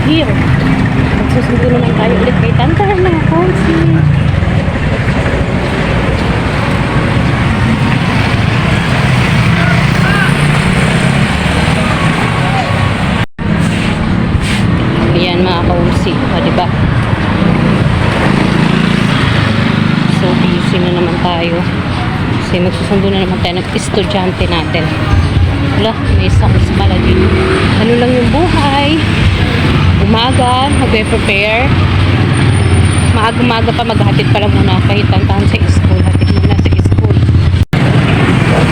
here. Magsusundo naman tayo ulit kay Tantan mga Konsi. Ayan mga Konsi, diba? So busy na naman tayo. Kasi magsusundo na naman tayo ng estudyante natin. Wala, may isang ismala din. Ano lang yung buhay. Umaga, mag-prepare. Maaga-maga pa, maghatid pa lang muna kahit Tantan sa school. Hatid muna sa school.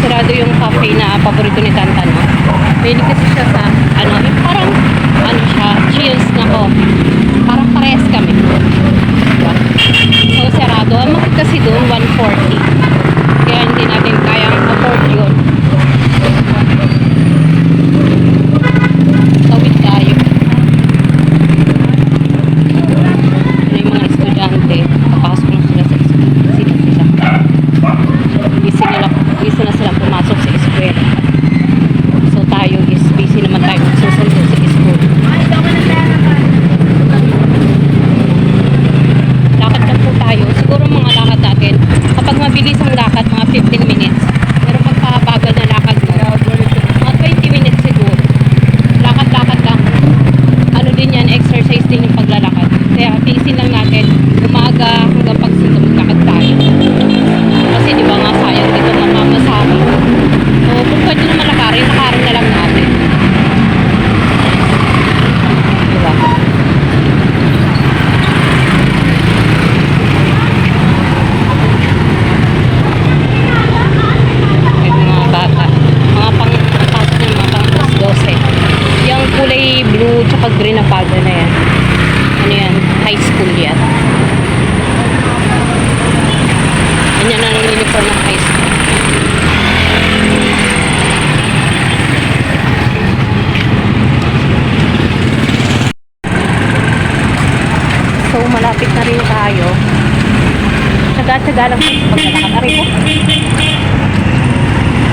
Sarado yung cafe na paborito ni Tantan. No? Pwede kasi siya sa, parang, siya, chills na coffee. Parang parehas kami. Diba? So, sarado. Ang makit kasi doon, 140. Kaya hindi natin kayang afford yun. Tawid tayo. Yung mga estudyante, papasok na sila sa school. Busy na sila pumasok sa school. So tayo is busy naman tayo susundo sa school. Lakad lang po tayo. Siguro mga lakad natin, kapag mabilis ang lakad, mga 15 minutes. Pero pagpabagal na lakad mo, mga 20 minutes siguro. Lakad-lakad lang. Ano din yan, exercise din yung paglalakad. Kaya tiisin lang natin, umaga hanggang pagsundo, magkakad tayo. Kasi di ba nga sayang dito mamamasama. So kung pwede naman nakarin na lang natin. Diba? Mga bata. Mga pang-pasok ng mga pang-12. Yung kulay blue tsaka green na paga na yan. Ano yan? High school yan. Ganyan na ng uniform ng high school. So, malapit na rin tayo. Tsaga-tsaga lang sa paglalakad. Aray ko.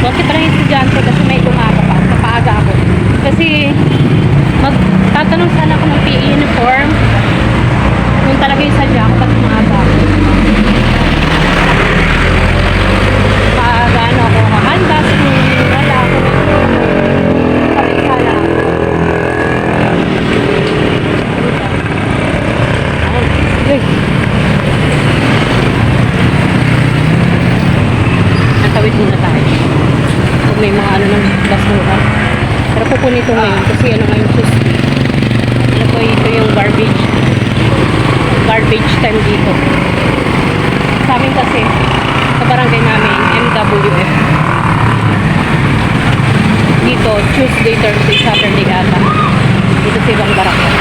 Kasi parang estudyante kasi may umaga pa. Kapaaga ako. Kasi magtatanong sana ako ng PE uniform. Kung talaga yung sadya ako kasi umaga ako. Paano ako makahanda kung wala ako. Parang sana ako. Ay. Natawid muna tayo. Kung may mga ng basura. Pero kukunin ito ngayon kasi ngayon Tuesday. Ito yung garbage time dito. Sa amin kasi sa barangay namin MWF dito Tuesday, Thursday, Saturday ata dito sa ibang barangay.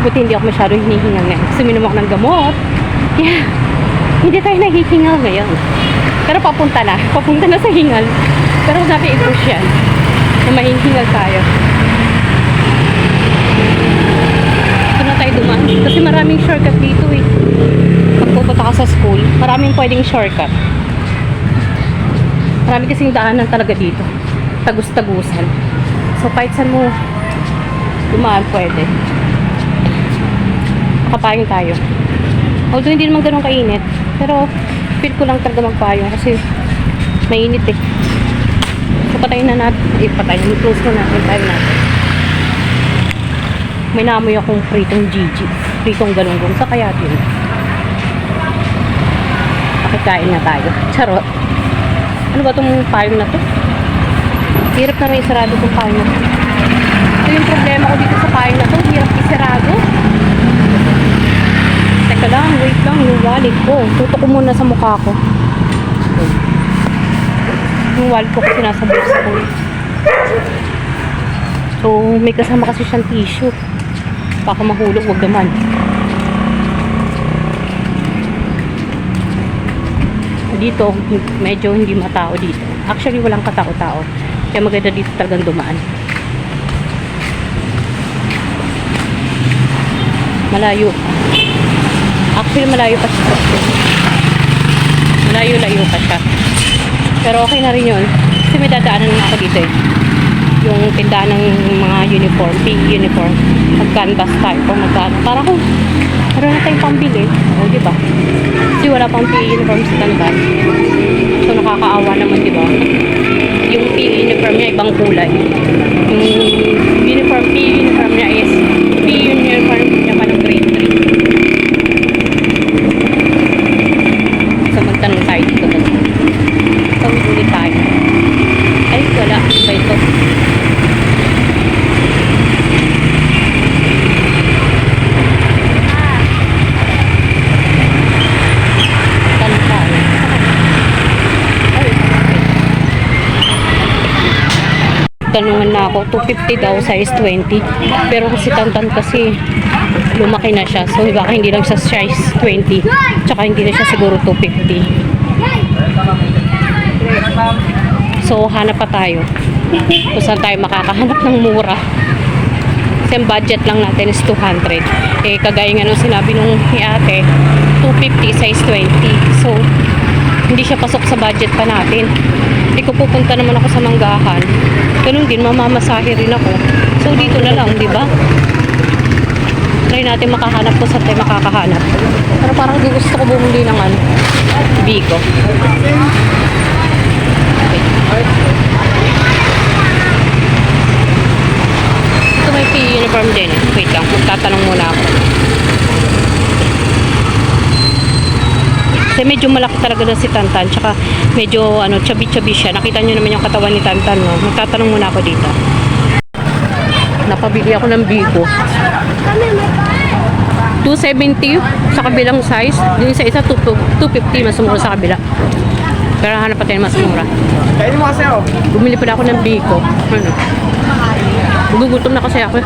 Buti hindi ako masyado hinihingal ngayon kasi minom ako ng gamot. Yeah. Hindi tayo nahihingal ngayon. Pero papunta na sa hingal. Pero sabi i-push yan na mahihingal tayo. Ito na tayo dumaan kasi maraming shortcut dito eh. Pag pupunta ka sa school, maraming pwedeng shortcut. Marami kasing daanan talaga dito. Tagus-tagusan. So kahit saan mo dumaan pwede. Makapayong tayo. Although hindi naman ganun kainit. Pero feel ko lang talaga magpayong kasi mainit eh. So patayin na natin. I-close na natin. Tayo natin. May naamoy akong pritong Gigi. Pritong galunggong sa kaya din. Pakikain na tayo. Charot. Ano ba itong payong na to? Hirap na may isarado itong payong na to. Ito yung problema ko dito sa payong na to. Hirap isarado. Teka lang, wait lang, yung wallet ko. Tutok ko muna sa mukha ko. Yung wallet ko kasi nasa bulsa ko. So, may kasama kasi siyang tissue. Baka mahulog, wag naman. Dito, medyo hindi matao dito. Actually, walang katao-tao. Kaya maganda dito talagang dumaan. Malayo. Actually, malayo pa siya. Layo-layo pa siya. Pero okay na rin yun. Kasi may dadaanan na ako dito eh. Yung tindahan ng mga uniform, PE uniform. Mag-canvas tayo kung magkano. Para kung meron na tayong pambili. O, diba? Kasi wala pang PE uniform sa canvas. So, nakakaawa naman, diba? Yung PE uniform niya, ibang kulay. Yung uniform, PE uniform niya is PE uniform niya pa ng grade 3. So, magtanong tayo dito. Tawid ulit tayo. Ay, wala. Iba ito. Tanong tayo. Ay, tanungan na ako. 250 daw, size 20. Pero kasi Tantan kasi lumaki na siya. So, baka hindi lang siya size 20. Tsaka hindi na siya siguro 250. So, hanap pa tayo. Kung saan tayo makakahanap ng mura. Kasi ang budget lang natin is 200. Eh, kagaya nga nung sinabi nung ni ate, 250 size 20. So, hindi siya pasok sa budget pa natin. Eh, kung pupunta naman ako sa Manggahan, ganun din, mamamasahe rin ako. So, dito na lang, di ba? Try natin makahanap kung saan tayo makakahanap. Pero parang di gusto ko bumuli ng ano, Bigo. Ito may PE uniform din eh. Wait lang, magtatanong muna ako. Kasi medyo malaki talaga na si Tantan. Tsaka medyo ano, chubby-chubby siya. Nakita nyo naman yung katawan ni Tantan. No? Magtatanong muna ako dito. Napabili ako ng Bigo. 270 sa kabilang size. Yung isa 250, mas mura sa kabila. Pero hanap pa tayo mas mura. Kainin mo kasi ako. Bumili pala ako ng Bigo. Ano? Gugutom na kasi ako.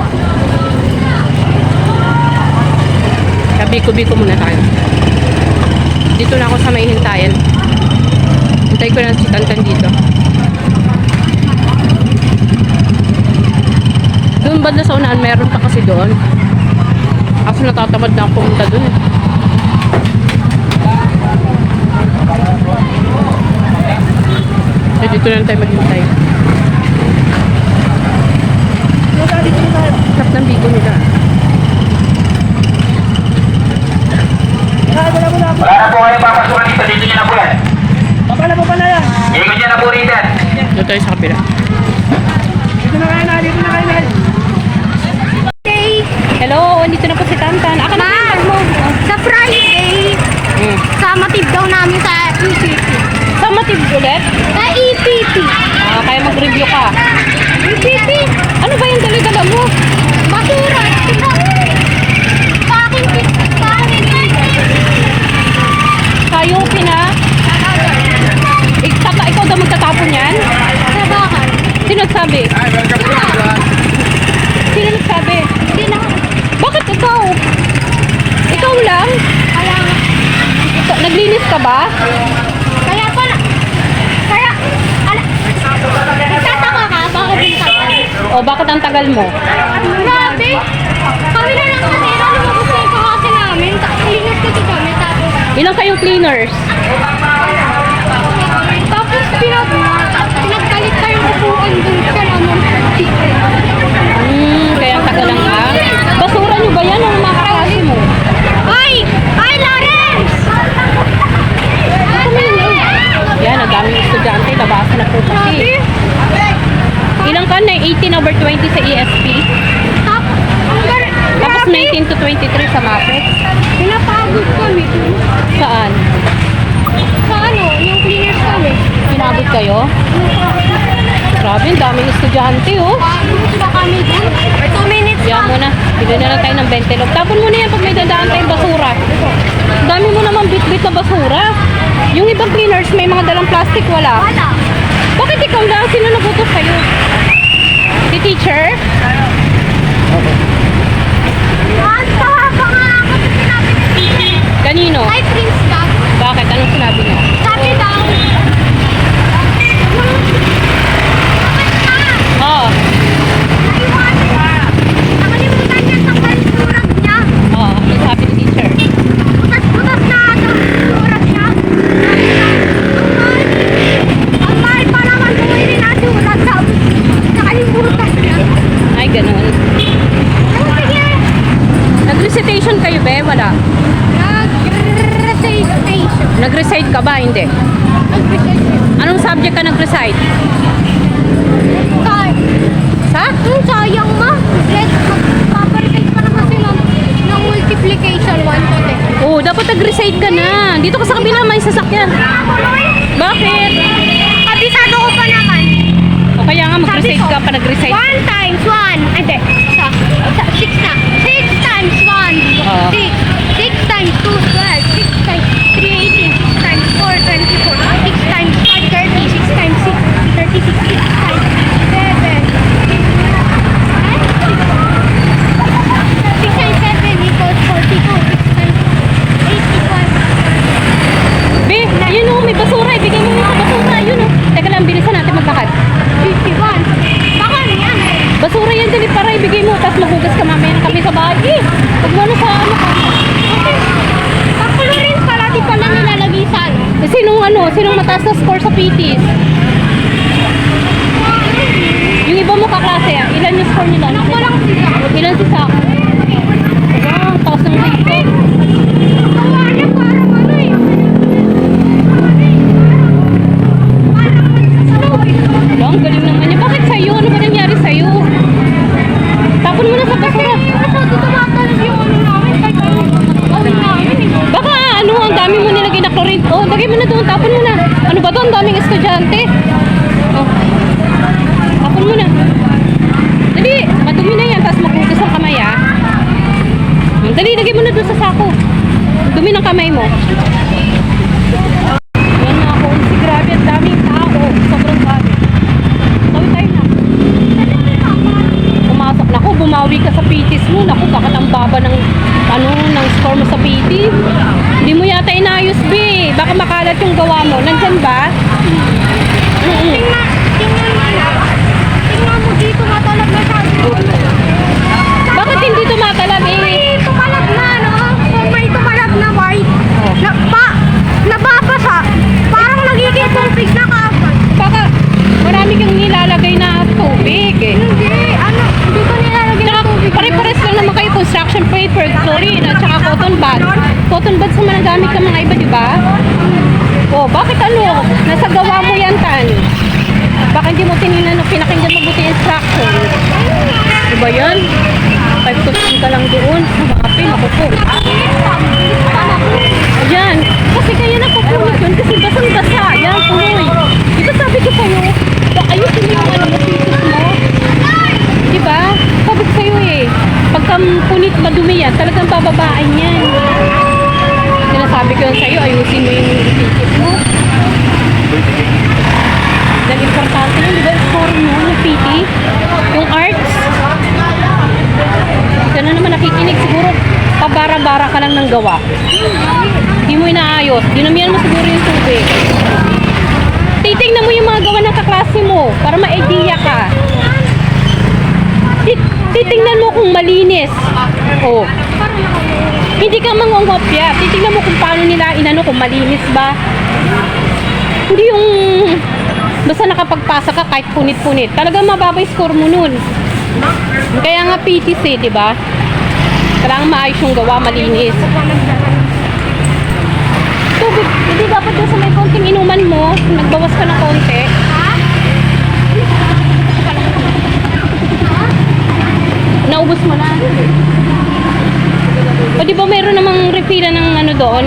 Kaya Bigo muna tayo. Dito na ako sa may hintayan. Hintay ko na si Tantan dito. Doon banda sa unahan, meron pa kasi doon. Kaso natatamad na ako pumunta doon eh. So, dito na lang tayo maghintay. Sarap ng Bigo nila. Wala na po kayo papasukan dito. Dito nyo na po yan. Papa na yan. Ikot nyo na po rito. Dito tayo sa kabila. Dito na kayo na. Hello, andito na po si Tantan. Aka na Ma, mo. sa Friday, sa matib daw namin sa EPP. Sa Matib ulit? Sa EPP. Kaya mag-review ka. EPP? Ano ba yung dali-dala mo? Basura. Sa akin, Kayo, Pina? Ikaw daw magtatapon yan? sa bakal. Sino nagsabi? Sino nagsabi? Hindi na. Bakit ikaw? Ikaw lang? Kaya, Naglinis ka ba? kaya pala. Kaya, nagtataka ka, bakit yung tagal? O bakit ang tagal mo? Grabe. Kami na lang kasi, lumabas na yung kakasi namin. Linis kasi kami, tapos, Ilang kayong cleaners? tapos pinagkalit tayong upuan dun sa naman. Kaya ang tagal lang ha? Basura nyo ba yan o mga kakasi mo? Ay! Ay, Lawrence! Yan, ang daming estudyante. Nabasa na po kasi. Ilang ka na? 18/20 sa ESP. Tapos 19 to 23 sa MAPEX. Pinapagod kami dun. Saan? Sa ano, yung cleaners kami. Pinagod kayo? Grabe, ang daming estudyante oh. Pagod ba kami dun? 2 minutes Yan mo na. Bili na lang tayo ng 20 log. Tapon mo na yan pag may dadaan tayong basura. Ang dami mo naman bit-bit na basura. Yung ibang cleaners, may mga dalang plastic, wala. Wala. Bakit ikaw lang? Sino nagutos sa'yo? Si teacher? Ang sahaba nga kasi sinabi ni teacher. Kanino? Ay, Prince Dad. Bakit? Anong sinabi niya? Sabi daw. Oo. Nakalimutan niya sa surat niya. Oo. Ano sabi ni teacher? Butas-butas na surat niya. naman kayo, be? Wala. Nag-recitation. Nag-recite ka ba? Hindi. Nag-recitation. Anong subject ka nag-recite? Sa? Sayang ma. Magpaparecite pa naman sila ng multiplication 1 to 10. Oo, dapat nag-recite ka na. Dito ka sa kabila, may sasakyan. Bakit? Kabisado ko pa naman. O kaya nga mag-recite ka pa, nag-recite. 1 times 1. Hindi. 6 na. 6 times 1. Oo. 6. 6 times 2, 12. 6 times 3, 18. 6 times 4, 24. 6 times 5, 30. 6 times 6, 36. 6 times 7. 6 times 7 equals 42. 6 times 8 equals Be, ayun o, may basura. Ibigay mo yung basura. Ayun o. Teka lang, bilisan natin maglakad. 51. Baka yan. Basura yan, dali para ibigay mo. Tapos maghugas ka mamaya ng kami sa bahay. Eh, pag mo sa ano ka. Pakulorin pala, di pala nilalagay sa ano. Eh, sinong mataas na score sa PTs? Yung iba mo kaklase, ilan yung score nila? Anak ko lang sila. Ilan si Sak? Wow, taas ng rate. Gawa niya parang ano eh. Wala, ang galing naman niya. Bakit sa'yo? Ano ba nangyari sa'yo? Tapon mo na sa basura. Masyado tumatalab yung ano namin. Kahit ano, gawin namin eh. Baka ano, ang dami mo nilagay na chlorine. Oh, lagay mo na doon, tapon mo na. Ano ba to? Ang daming estudyante. Oh. Tapon mo na. Dali, madumi na yan. Tapos maghugas ang kamay, ah. Dali, lagay mo na doon sa sako. Dumi ng kamay mo. Yan na ako. Si grabe, ang daming tao. Sobrang dami. Tawid tayo na. Pumasok na ako, bumawi ka sa PTs mo. Naku, bakit ang baba ng ng score mo sa PT? Hindi mo yata inayos, be. Baka makalat yung gawa mo. Nandyan ba? Tingnan mo na. Tingnan mo dito matalab na siya. Bakit hindi tumatalab, eh? May tumalab na ano. Kung may tumalab na white. Oh. Nababasa. Parang nagiging tubig na kapag. Baka marami kang nilalagay na tubig, eh. Hindi. Ano? Hindi ko nilalagay Tsaka, ng tubig. pare-pares lang naman kayo construction paper, chlorine, at saka cotton buds. Cotton buds naman ang gamit ng mga iba, di ba? Oh, bakit ano? Nasa gawa mo yan, Tan. Baka hindi mo tinignan o pinakinggan mabuti yung instruction. Di ba yan? 5 to 10 ka lang doon. Makapi, makupo. Ayan. Kasi kaya nakupunit yun kasi basang-basa. Yan, tuloy. Di ba sabi ko sa'yo, ayusin mo yung ano mo, pieces mo. Di ba? Sabi ko sa'yo eh, pagka punit madumi yan, talagang bababaan yan. Sinasabi ko yan sa'yo, ayusin mo yung pieces mo. Dahil importante yun, di ba? Score mo yung PT, yung arts. Ika na naman nakikinig siguro, pabara-bara ka lang ng gawa. Hindi mo inaayos, dinamihan mo siguro yung tubig. Titingnan mo yung mga gawa ng kaklase mo para ma-idea ka. Titingnan mo kung malinis. Oh. Hindi ka mangungopya. Titingnan mo kung paano nila inano, kung malinis ba. Hindi yung basta nakapagpasa ka kahit punit-punit. Talagang mababa yung score mo nun. Kaya nga PTC, di ba? Kailangan maayos yung gawa, malinis. Tubig, hindi dapat doon sa may konting inuman mo, nagbawas ka ng konti. Naubos mo na. O di ba mayroon namang refila ng ano doon?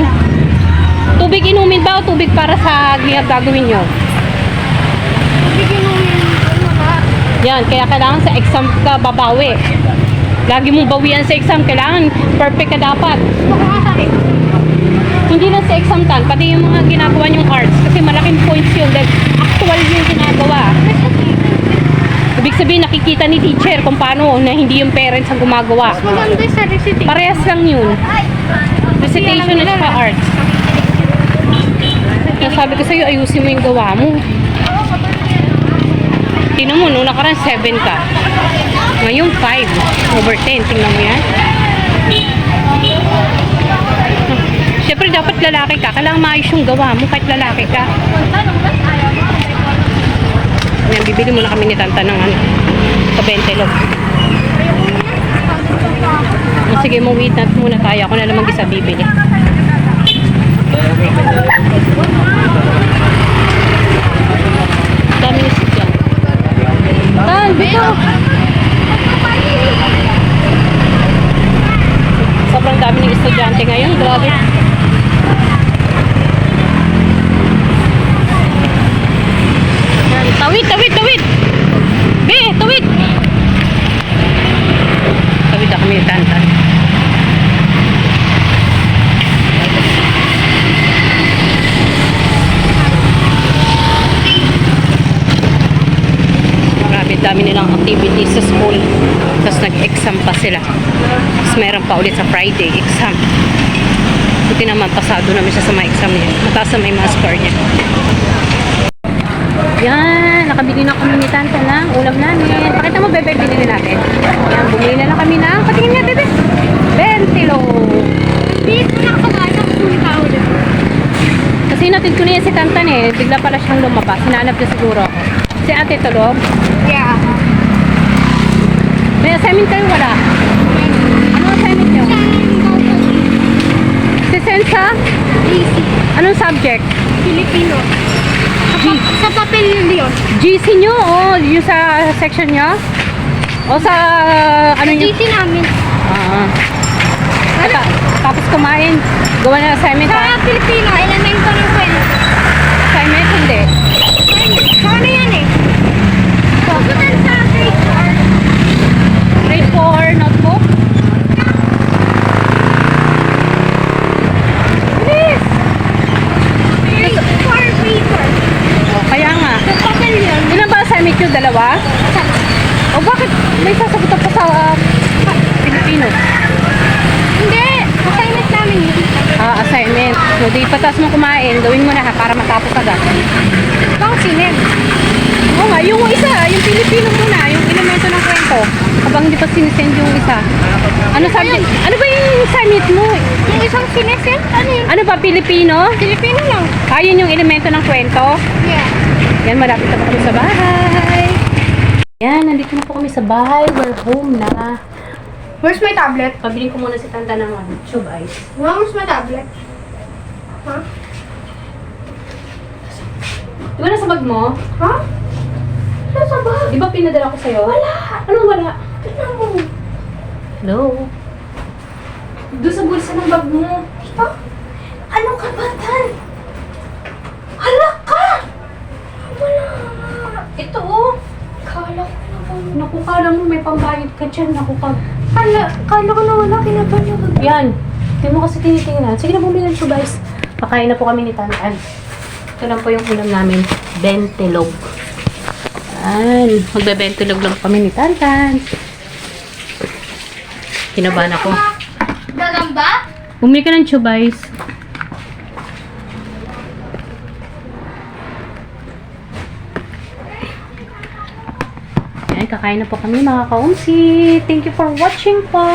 Tubig inumin ba o tubig para sa gagawin nyo? Yan, kaya kailangan sa exam ka babawi. Lagi mong bawian sa exam, kailangan perfect ka dapat. Hindi lang sa exam tan, pati yung mga ginagawa nyong arts. Kasi malaking points yun, dahil actual yung ginagawa. Ibig sabihin, nakikita ni teacher kung paano na hindi yung parents ang gumagawa. Maganda sa recitation. Parehas lang yun. Recitation at saka arts. Kaya sabi ko sa'yo, ayusin mo yung gawa mo. Tingnan mo, nung nakaraan 7 ka. Ngayon 5 over 10. Tingnan mo yan. Siyempre dapat lalaki ka. Kailangan maayos yung gawa mo kahit lalaki ka. Yan, bibili muna kami ni Tanta ng ano, sa Bentelog. Sige, wait na muna tayo. Ako na lang mag-isa bibili. Daming estudyante. Tan, bito! Sobrang dami ng estudyante ngayon. Grabe. Yan. Tawid, tawid, tawid! Be, tawid! Tawid na kami tantan. Grabe, dami nilang activities sa school. Tapos nag-exam pa sila. Tapos meron pa ulit sa Friday, exam. Buti naman, pasado namin siya sa mga exam niya. Mataas na may mga score niya. Yan, nakabili na kami ni Tanta ng ulam namin. Pakita mo, bebe, binili natin. Yan, bumili na lang kami ng, patingin niya, bebe. Bentilo. Dito na ako ba? Sa kusong ulit. Kasi natin ko na yan si Tantan eh. Bigla pala siyang lumabas. Hinanap niya siguro ako. Si ate tulog. Yeah. May assignment kayo wala? Ano assignment niyo? Si Sensa? GC. Anong subject? Filipino. Sa papel yun. GC nyo o yung sa section nyo? O sa ano nyo? GC namin. Tapos kumain. Gawa na assignment Sa ha? Filipino, elemento ng kwento. Assignment hindi. Sa ano yan eh? Pupuntan sa grade 4. Grade 4 notebook? Bilis! Grade 4 paper. O, kaya nga. Sa papel yun. Ilan ba assignment nyo? Dalawa? O bakit may sasagutan pa sa Filipino? Hindi. Assignment namin yun. Assignment. So, di patas mo kumain. Gawin mo na ha, para matapos agad. Pang sinip. Oo nga, yung isa, yung Pilipino muna, yung elemento ng kwento. Habang di pa sinisend yung isa. Ano subject? Ano ba yung assignment mo? Yung isang sinesend? Ano yun? Ano ba, Pilipino? Filipino lang. Yun yung elemento ng kwento. Yeah. Yan, malapit na po kami sa bahay. Yan, nandito na po kami sa bahay. We're home na. Where's my tablet? Pabiling ko muna si Tanta ng tube ice. Mom, where's my tablet? Huh? Di ba nasa bag mo? Huh? Nasa bag? Di ba pinadala ko sa'yo? Wala. Anong wala? Tignan mo. Hello? Doon sa bulsa ng bag mo. Ito? Anong kabatan? Hala ka! Wala nga. Ito oh. Kala ko naman. Naku, kala mo may pambayad ka dyan. Naku ka. Kala ko na wala. Kinaban niya ba? Yan. Hindi mo kasi tinitingnan. Sige na, bumili ng tubais. Pakain na po kami ni Tantan. Ito lang po yung ulam namin. Bentilog. Yan. Magbe-bentilog lang kami ni Tantan. Kinabahan ako. Gagamba? Bumili ka ng tubais. Yan, kakain na po kami mga kaumsi. Thank you for watching po.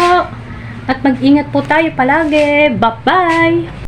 At mag-ingat po tayo palagi. Bye-bye!